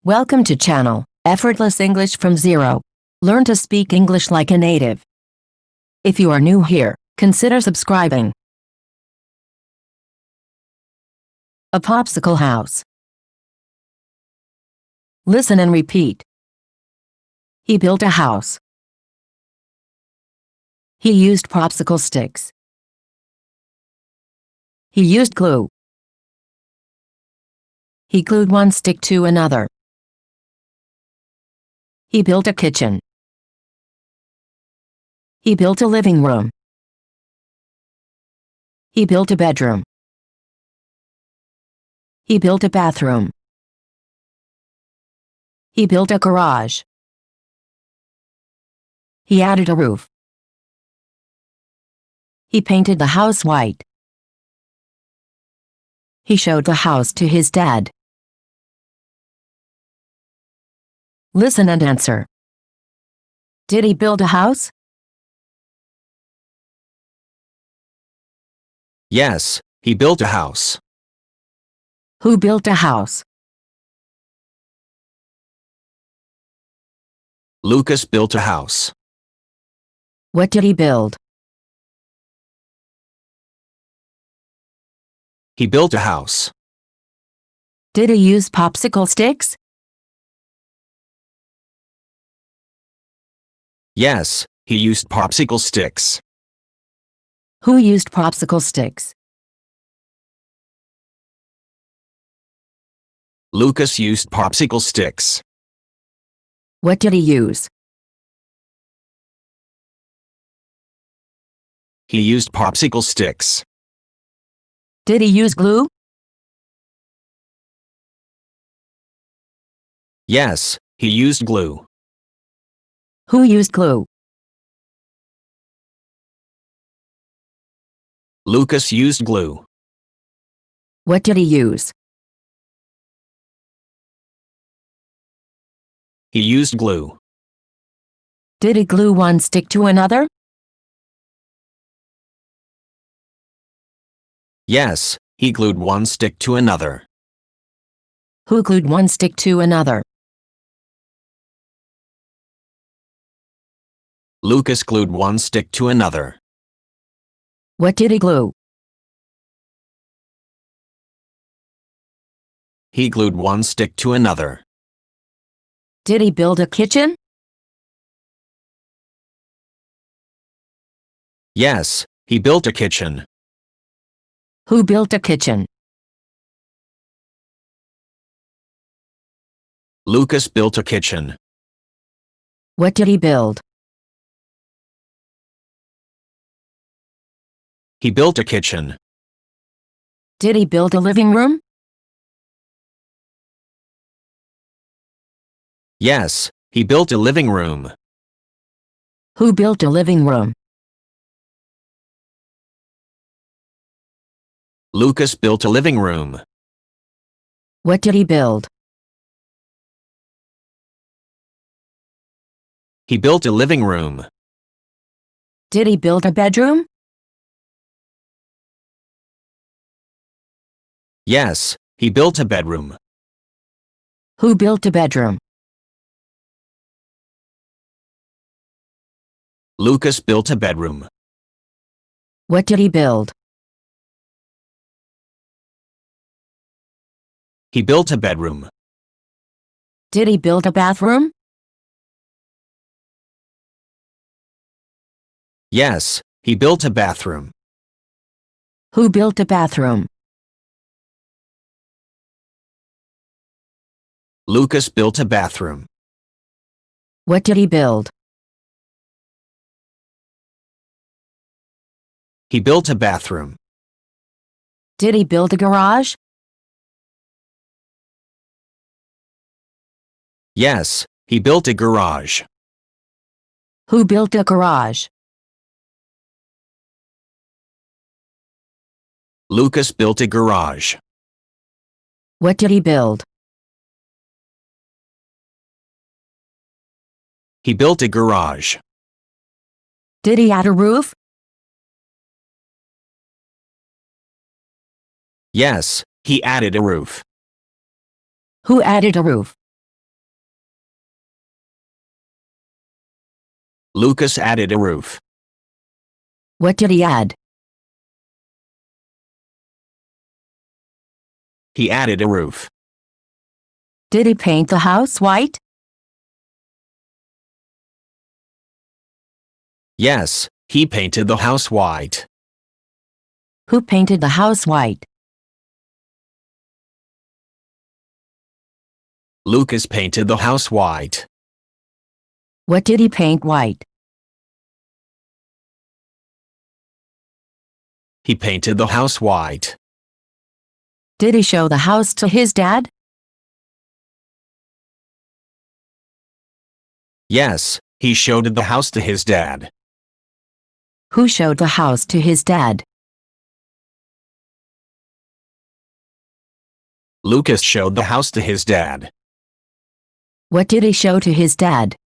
Welcome to channel, Effortless English from Zero. Learn to speak English like a native. If you are new here, consider subscribing. A popsicle house. Listen and repeat. He built a house. He used popsicle sticks. He used glue. He glued one stick to another. He built a kitchen. He built a living room. He built a bedroom. He built a bathroom. He built a garage. He added a roof. He painted the house white. He showed the house to his dad. Listen and answer. Did he build a house? Yes, he built a house. Who built a house? Lucas built a house. What did he build? He built a house. Did he use popsicle sticks? Yes, he used popsicle sticks. Who used popsicle sticks? Lucas used popsicle sticks. What did he use? He used popsicle sticks. Did he use glue? Yes, he used glue. Who used glue? Lucas used glue. What did he use? He used glue. Did he glue one stick to another? Yes, he glued one stick to another. Who glued one stick to another? Lucas glued one stick to another. What did he glue? He glued one stick to another. Did he build a kitchen? Yes, he built a kitchen. Who built a kitchen? Lucas built a kitchen. What did he build? He built a kitchen. Did he build a living room? Yes, he built a living room. Who built a living room? Lucas built a living room. What did he build? He built a living room. Did he build a bedroom? Yes, he built a bedroom. Who built a bedroom? Lucas built a bedroom. What did he build? He built a bedroom. Did he build a bathroom? Yes, he built a bathroom. Who built a bathroom? Lucas built a bathroom. What did he build? He built a bathroom. Did he build a garage? Yes, he built a garage. Who built a garage? Lucas built a garage. What did he build? He built a garage. Did he add a roof? Yes, he added a roof. Who added a roof? Lucas added a roof. What did he add? He added a roof. Did he paint the house white? Yes, he painted the house white. Who painted the house white? Lucas painted the house white. What did he paint white? He painted the house white. Did he show the house to his dad? Yes, he showed the house to his dad. Who showed the house to his dad? Lucas showed the house to his dad. What did he show to his dad?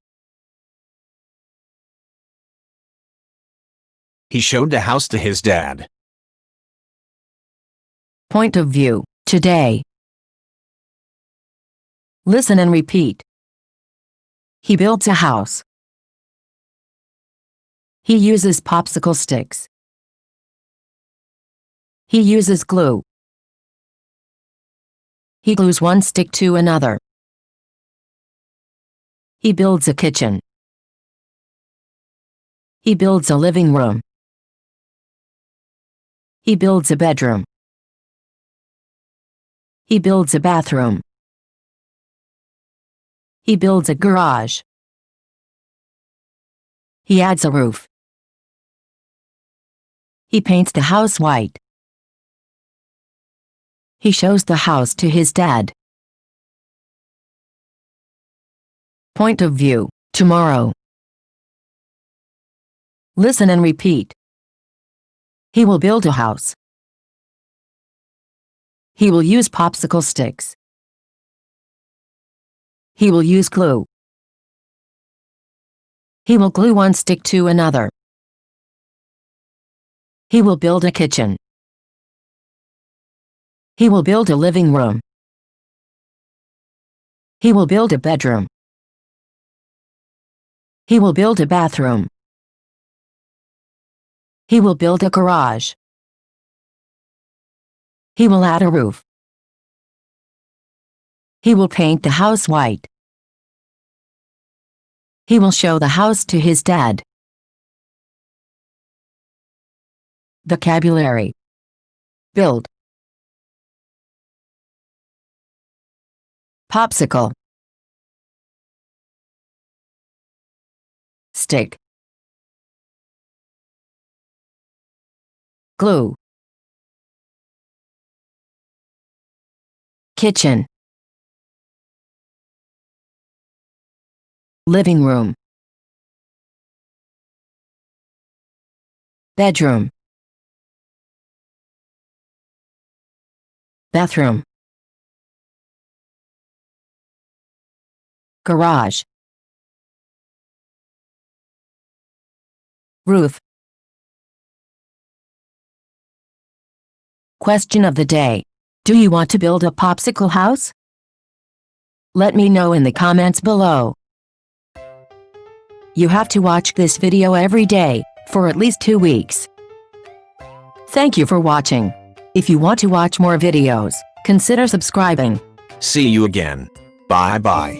He showed the house to his dad. Point of view, today. Listen and repeat. He builds a house. He uses popsicle sticks. He uses glue. He glues one stick to another. He builds a kitchen. He builds a living room. He builds a bedroom. He builds a bathroom. He builds a garage. He adds a roof. He paints the house white. He shows the house to his dad. Point of view, tomorrow. Listen and repeat. He will build a house. He will use popsicle sticks. He will use glue. He will glue one stick to another. He will build a kitchen. He will build a living room. He will build a bedroom. He will build a bathroom. He will build a garage. He will add a roof. He will paint the house white. He will show the house to his dad. Vocabulary. Build. Popsicle. Stick. Glue. Kitchen. Living room. Bedroom. Bathroom. Garage. Roof. Question of the day. Do you want to build a popsicle house? Let me know in the comments below. You have to watch this video every day, for at least 2 weeks. Thank you for watching. If you want to watch more videos, consider subscribing. See you again. Bye bye.